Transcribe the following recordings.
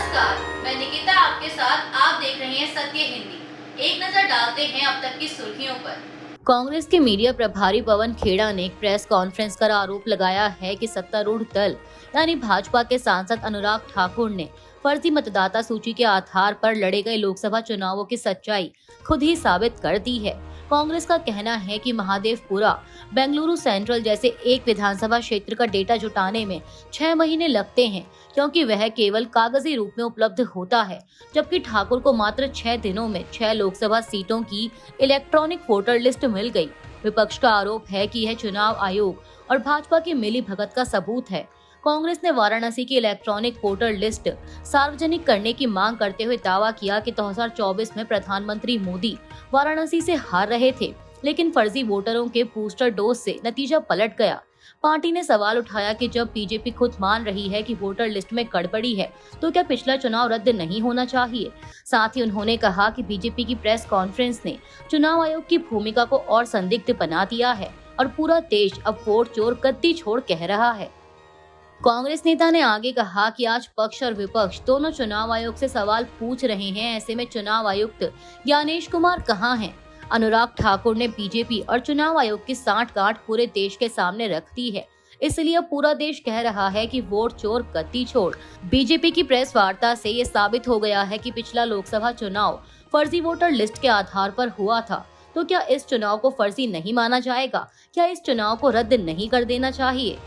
नमस्कार, मैं निकिता आपके साथ। आप देख रहे हैं सत्य हिंदी। एक नजर डालते हैं अब तक की सुर्खियों पर। कांग्रेस के मीडिया प्रभारी पवन खेड़ा ने एक प्रेस कॉन्फ्रेंस कर आरोप लगाया है कि सत्तारूढ़ दल यानी भाजपा के सांसद अनुराग ठाकुर ने फर्जी मतदाता सूची के आधार पर लड़े गए लोकसभा चुनावों की सच्चाई खुद ही साबित कर दी है। कांग्रेस का कहना है कि महादेवपुरा, बेंगलुरु सेंट्रल जैसे एक विधानसभा क्षेत्र का डेटा जुटाने में 6 महीने लगते हैं, क्योंकि वह केवल कागजी रूप में उपलब्ध होता है, जबकि ठाकुर को मात्र 6 दिनों में 6 लोकसभा सीटों की इलेक्ट्रॉनिक वोटर लिस्ट मिल गई। विपक्ष का आरोप है कि यह चुनाव आयोग और भाजपा की मिली भगत का सबूत है। कांग्रेस ने वाराणसी की इलेक्ट्रॉनिक वोटर लिस्ट सार्वजनिक करने की मांग करते हुए दावा किया कि 2024 में प्रधानमंत्री मोदी वाराणसी से हार रहे थे, लेकिन फर्जी वोटरों के बूस्टर डोज से नतीजा पलट गया। पार्टी ने सवाल उठाया कि जब बीजेपी खुद मान रही है कि वोटर लिस्ट में गड़बड़ी है, तो क्या पिछला चुनाव रद्द नहीं होना चाहिए। साथ ही उन्होंने कहा कि बीजेपी की प्रेस कॉन्फ्रेंस ने चुनाव आयोग की भूमिका को और संदिग्ध बना दिया है और पूरा देश अब वोट चोर गद्दी छोड़ कह रहा है। कांग्रेस नेता ने आगे कहा कि आज पक्ष और विपक्ष दोनों चुनाव आयोग से सवाल पूछ रहे हैं। ऐसे में चुनाव आयुक्त ज्ञानेश कुमार कहां हैं? अनुराग ठाकुर ने बीजेपी और चुनाव आयोग की सांठ-गांठ पूरे देश के सामने रख दी है, इसलिए अब पूरा देश कह रहा है कि वोट चोर गद्दी छोड़। बीजेपी की प्रेस वार्ता से ये साबित हो गया है कि पिछला लोकसभा चुनाव फर्जी वोटर लिस्ट के आधार पर हुआ था, तो क्या इस चुनाव को फर्जी नहीं माना जाएगा? क्या इस चुनाव को रद्द नहीं कर देना चाहिए?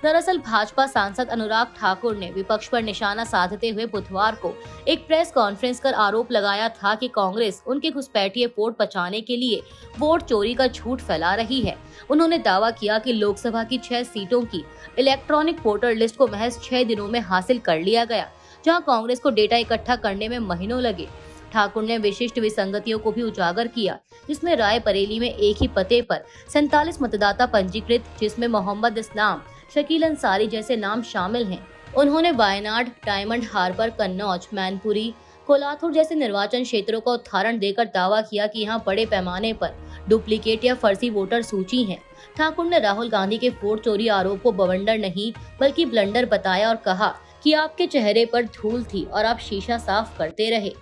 दरअसल भाजपा सांसद अनुराग ठाकुर ने विपक्ष पर निशाना साधते हुए बुधवार को एक प्रेस कॉन्फ्रेंस कर आरोप लगाया था कि कांग्रेस उनके घुसपैठिए वोट बचाने के लिए वोट चोरी का झूठ फैला रही है। उन्होंने दावा किया कि लोकसभा की 6 सीटों की इलेक्ट्रॉनिक वोटर लिस्ट को महज 6 दिनों में हासिल कर लिया गया, जहां कांग्रेस को डेटा इकट्ठा करने में महीनों लगे। ठाकुर ने विशिष्ट विसंगतियों को भी उजागर किया, जिसमें रायबरेली में एक ही पते पर 47 मतदाता पंजीकृत, जिसमें मोहम्मद इस्लाम, शकील अंसारी जैसे नाम शामिल हैं। उन्होंने वायनाड, डायमंड हार्बर, कन्नौज, मैनपुरी, कोलाथुर जैसे निर्वाचन क्षेत्रों का उदाहरण देकर दावा किया कि यहाँ बड़े पैमाने पर डुप्लीकेट या फर्जी वोटर सूची है। ठाकुर ने राहुल गांधी के वोट चोरी आरोप को बवंडर नहीं बल्कि ब्लंडर बताया और कहा कि आपके चेहरे पर धूल थी और आप शीशा साफ करते रहे।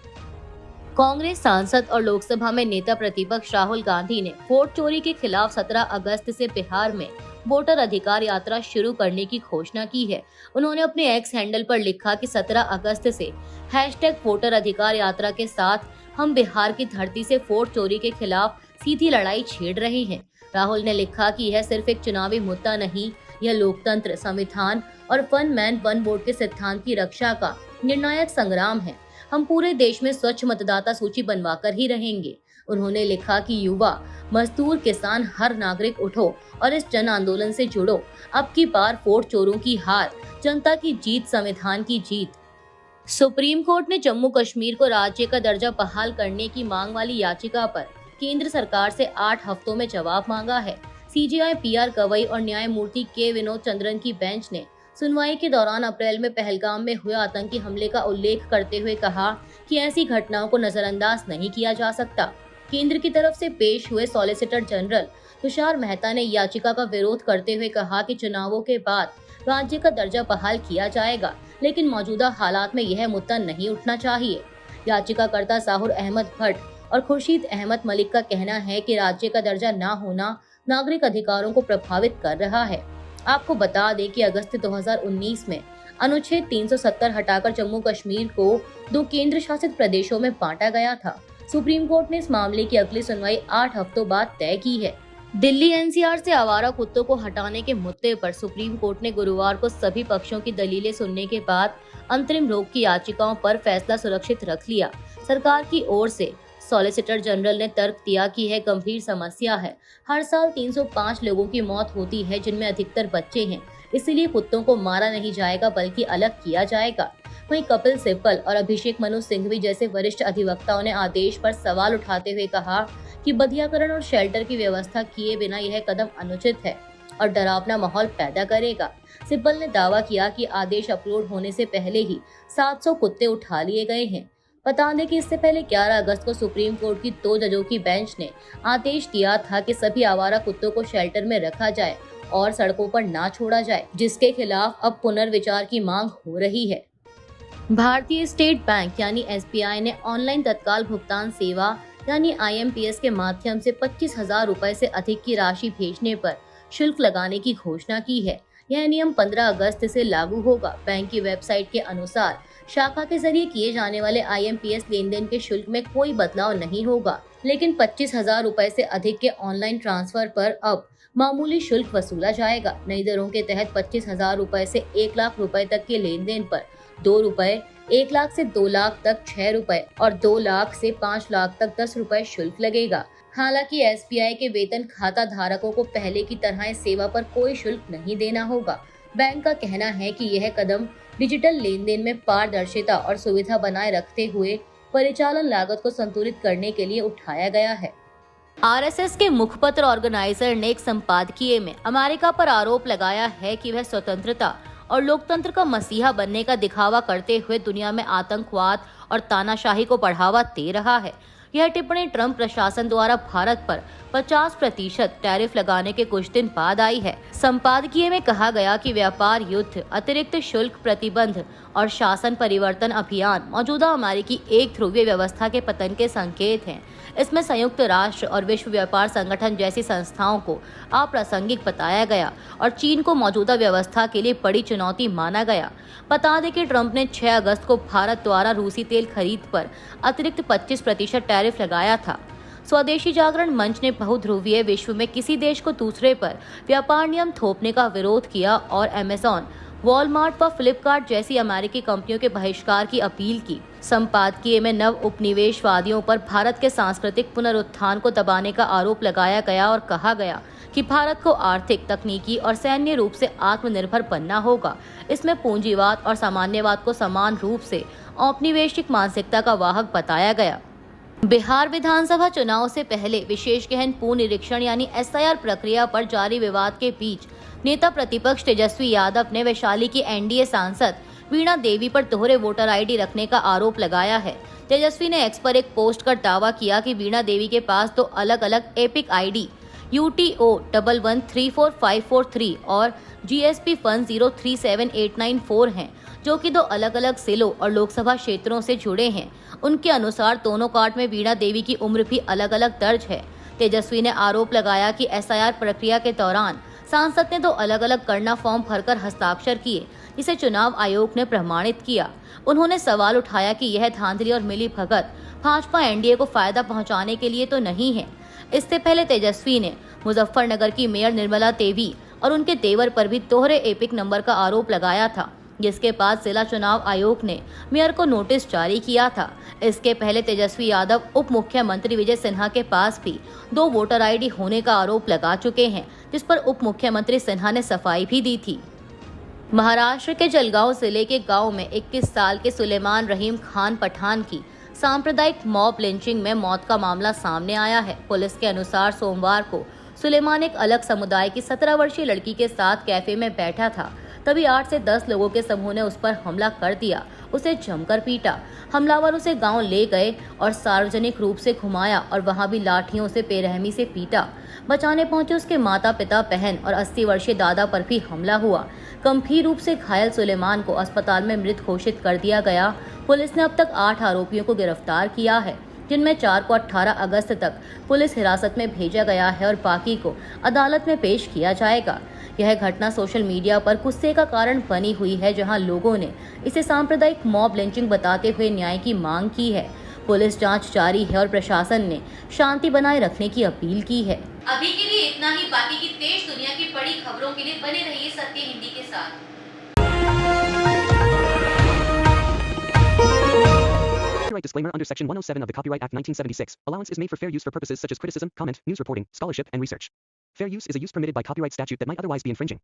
कांग्रेस सांसद और लोकसभा में नेता प्रतिपक्ष राहुल गांधी ने वोट चोरी के खिलाफ 17 अगस्त से बिहार में वोटर अधिकार यात्रा शुरू करने की घोषणा की है। उन्होंने अपने एक्स हैंडल पर लिखा कि 17 अगस्त से #वोटर अधिकार यात्रा के साथ हम बिहार की धरती से वोट चोरी के खिलाफ सीधी लड़ाई छेड़ रहे हैं। राहुल ने लिखा कि यह सिर्फ एक चुनावी मुद्दा नहीं, यह लोकतंत्र, संविधान और वन मैन वन वोट के सिद्धांत की रक्षा का निर्णायक संग्राम है। हम पूरे देश में स्वच्छ मतदाता सूची बनवाकर ही रहेंगे। उन्होंने लिखा कि युवा, मजदूर, किसान, हर नागरिक उठो और इस जन आंदोलन से जुड़ो। अब की बार वोट चोरों की हार, जनता की जीत, संविधान की जीत। सुप्रीम कोर्ट ने जम्मू कश्मीर को राज्य का दर्जा बहाल करने की मांग वाली याचिका पर केंद्र सरकार से 8 हफ्तों में जवाब मांगा है। सीजेआई PR गवई और न्यायमूर्ति के विनोद चंद्रन की बेंच ने सुनवाई के दौरान अप्रैल में पहलगाम में हुए आतंकी हमले का उल्लेख करते हुए कहा कि ऐसी घटनाओं को नजरअंदाज नहीं किया जा सकता। केंद्र की तरफ से पेश हुए सॉलिसिटर जनरल तुषार मेहता ने याचिका का विरोध करते हुए कहा कि चुनावों के बाद राज्य का दर्जा बहाल किया जाएगा, लेकिन मौजूदा हालात में यह मुद्दा नहीं उठना चाहिए। याचिकाकर्ता साहुर अहमद भट्ट और खुर्शीद अहमद मलिक का कहना है कि राज्य का दर्जा न होना नागरिक अधिकारों को प्रभावित कर रहा है। आपको बता दें कि अगस्त 2019 में अनुच्छेद 370 हटाकर जम्मू कश्मीर को 2 केंद्र शासित प्रदेशों में बांटा गया था। सुप्रीम कोर्ट ने इस मामले की अगली सुनवाई 8 हफ्तों बाद तय की है। दिल्ली NCR से आवारा कुत्तों को हटाने के मुद्दे पर सुप्रीम कोर्ट ने गुरुवार को सभी पक्षों की दलीलें सुनने के बाद अंतरिम रोक की याचिकाओं पर फैसला सुरक्षित रख लिया। सरकार की ओर से सॉलिसिटर जनरल ने तर्क दिया कि यह गंभीर समस्या है। हर साल 305 लोगों की मौत होती है, जिनमें अधिकतर बच्चे हैं। इसलिए कुत्तों को मारा नहीं जाएगा बल्कि अलग किया जाएगा। वहीं कपिल सिब्बल और अभिषेक मनु सिंघवी जैसे वरिष्ठ अधिवक्ताओं ने आदेश पर सवाल उठाते हुए कहा कि बधियाकरण और शेल्टर की व्यवस्था किए बिना यह कदम अनुचित है और डरावना माहौल पैदा करेगा। सिब्बल ने दावा किया कि आदेश अपलोड होने से पहले ही 700 कुत्ते उठा लिए गए हैं। बता दें कि इससे पहले 11 अगस्त को सुप्रीम कोर्ट की 2 जजों की बेंच ने आदेश दिया था कि सभी आवारा कुत्तों को शेल्टर में रखा जाए और सड़कों पर ना छोड़ा जाए, जिसके खिलाफ अब पुनर्विचार की मांग हो रही है। भारतीय स्टेट बैंक यानी एसबीआई ने ऑनलाइन तत्काल भुगतान सेवा यानी आईएमपीएस के माध्यम से 25,000 रुपए से अधिक की राशि भेजने पर शुल्क लगाने की घोषणा की है। यह नियम 15 अगस्त से लागू होगा। बैंक की वेबसाइट के अनुसार शाखा के जरिए किए जाने वाले आईएमपीएस लेन देन के शुल्क में कोई बदलाव नहीं होगा, लेकिन 25,000 रुपए से अधिक के ऑनलाइन ट्रांसफर पर अब मामूली शुल्क वसूला जाएगा। नई दरों के तहत 25,000 रुपए से 1 लाख रुपए तक के लेन देन पर 2 रुपए, 1 लाख से 2 लाख तक 6 रुपए और 2 लाख से 5 लाख तक 10 रुपए शुल्क लगेगा। हालांकि एसबीआई के वेतन खाता धारकों को पहले की तरह इस सेवा पर कोई शुल्क नहीं देना होगा। बैंक का कहना है कि यह कदम डिजिटल लेन देन में पारदर्शिता और सुविधा बनाए रखते हुए परिचालन लागत को संतुलित करने के लिए उठाया गया है। आरएसएस के मुखपत्र ऑर्गेनाइजर ने एक संपादकीय में अमेरिका पर आरोप लगाया है कि वह स्वतंत्रता और लोकतंत्र का मसीहा बनने का दिखावा करते हुए दुनिया में आतंकवाद और तानाशाही को बढ़ावा दे रहा है। यह टिप्पणी ट्रंप प्रशासन द्वारा भारत पर 50% टैरिफ लगाने के कुछ दिन बाद आई है। संपादकीय में कहा गया कि व्यापार युद्ध, अतिरिक्त शुल्क प्रतिबंध और शासन परिवर्तन अभियान मौजूदा अमेरिकी एक ध्रुवीय व्यवस्था के पतन के संकेत हैं। इसमें संयुक्त राष्ट्र और विश्व व्यापार संगठन जैसी संस्थाओं को अप्रासंगिक बताया गया और चीन को मौजूदा व्यवस्था के लिए बड़ी चुनौती माना गया। बता दें कि ट्रंप ने 6 अगस्त को भारत द्वारा रूसी तेल खरीद पर अतिरिक्त 25% टैरिफ लगाया था। स्वदेशी जागरण मंच ने बहुध्रुवीय विश्व में किसी देश को दूसरे पर व्यापार नियम थोपने का विरोध किया और अमेज़न, वॉलमार्ट व फ्लिपकार्ट जैसी अमेरिकी कंपनियों के बहिष्कार की अपील की। संपादकीय में नव उपनिवेशवादियों पर भारत के सांस्कृतिक पुनरुत्थान को दबाने का आरोप लगाया गया और कहा गया कि भारत को आर्थिक, तकनीकी और सैन्य रूप से आत्मनिर्भर बनना होगा। इसमें पूंजीवाद और सामान्यवाद को समान रूप से औपनिवेशिक मानसिकता का वाहक बताया गया। बिहार विधानसभा चुनाव से पहले विशेष गहन पुनरीक्षण यानी एसआईआर प्रक्रिया पर जारी विवाद के बीच नेता प्रतिपक्ष तेजस्वी यादव ने वैशाली की एनडीए सांसद वीणा देवी पर दोहरे वोटर आईडी रखने का आरोप लगाया है। तेजस्वी ने एक्स पर एक पोस्ट कर दावा किया कि वीणा देवी के पास 2 अलग-अलग एपिक आईडी UTO 11134543 और GSP 1037894 हैं, जो कि 2 अलग-अलग जिलों और लोकसभा क्षेत्रों से जुड़े हैं। उनके अनुसार दोनों कार्ड में वीणा देवी की उम्र भी अलग-अलग दर्ज है। तेजस्वी ने आरोप लगाया कि एसआईआर प्रक्रिया के दौरान सांसद ने 2 अलग-अलग करना फॉर्म भरकर हस्ताक्षर किए, जिसे चुनाव आयोग ने प्रमाणित किया। उन्होंने सवाल उठाया कि यह धांधली और मिलीभगत भाजपा एनडीए को फायदा पहुंचाने के लिए तो नहीं है। इससे पहले तेजस्वी ने मुजफ्फरनगर की मेयर निर्मला देवी और उनके देवर पर भी दोहरे एपिक नंबर का आरोप लगाया था, जिसके बाद जिला चुनाव आयोग ने मेयर को नोटिस जारी किया था। इसके पहले तेजस्वी यादव उप मुख्यमंत्री विजय सिन्हा के पास भी 2 वोटर आईडी होने का आरोप लगा चुके हैं, जिस पर उप मुख्यमंत्री सिन्हा ने सफाई भी दी थी। महाराष्ट्र के जलगांव जिले के गांव में 21 साल के सुलेमान रहीम खान पठान की सांप्रदायिक मॉब लिंचिंग में मौत का मामला सामने आया है। पुलिस के अनुसार सोमवार को सुलेमान एक अलग समुदाय की 17 वर्षीय लड़की के साथ कैफे में बैठा था, तभी 8 से 10 लोगों के समूह ने उस पर हमला कर दिया, उसे जमकर पीटा। हमलावर उसे गांव ले गए और सार्वजनिक रूप से घुमाया और वहां भी लाठियों से बेरहमी से पीटा। बचाने पहुंचे उसके माता पिता, बहन और 80 वर्षीय दादा पर भी हमला हुआ। गंभीर रूप से घायल सुलेमान को अस्पताल में मृत घोषित कर दिया गया। पुलिस ने अब तक 8 आरोपियों को गिरफ्तार किया है, जिनमें 4 को 18 अगस्त तक पुलिस हिरासत में भेजा गया है और बाकी को अदालत में पेश किया जाएगा। यह घटना सोशल मीडिया पर गुस्से का कारण बनी हुई है, जहां लोगों ने इसे सांप्रदायिक मॉब लिंचिंग बताते हुए न्याय की मांग की है। पुलिस जांच जारी है और प्रशासन ने शांति बनाए रखने की अपील की है। अभी के लिए इतना ही। बाकी की देश दुनिया की बड़ी खबरों के लिए बने रहिए सत्य हिंदी के साथ। Copyright disclaimer under Section 107 of the Copyright Act 1976. Allowance is made for fair use for purposes such as criticism, comment, news reporting, scholarship, and research. Fair use is a use permitted by copyright statute that might otherwise be infringing.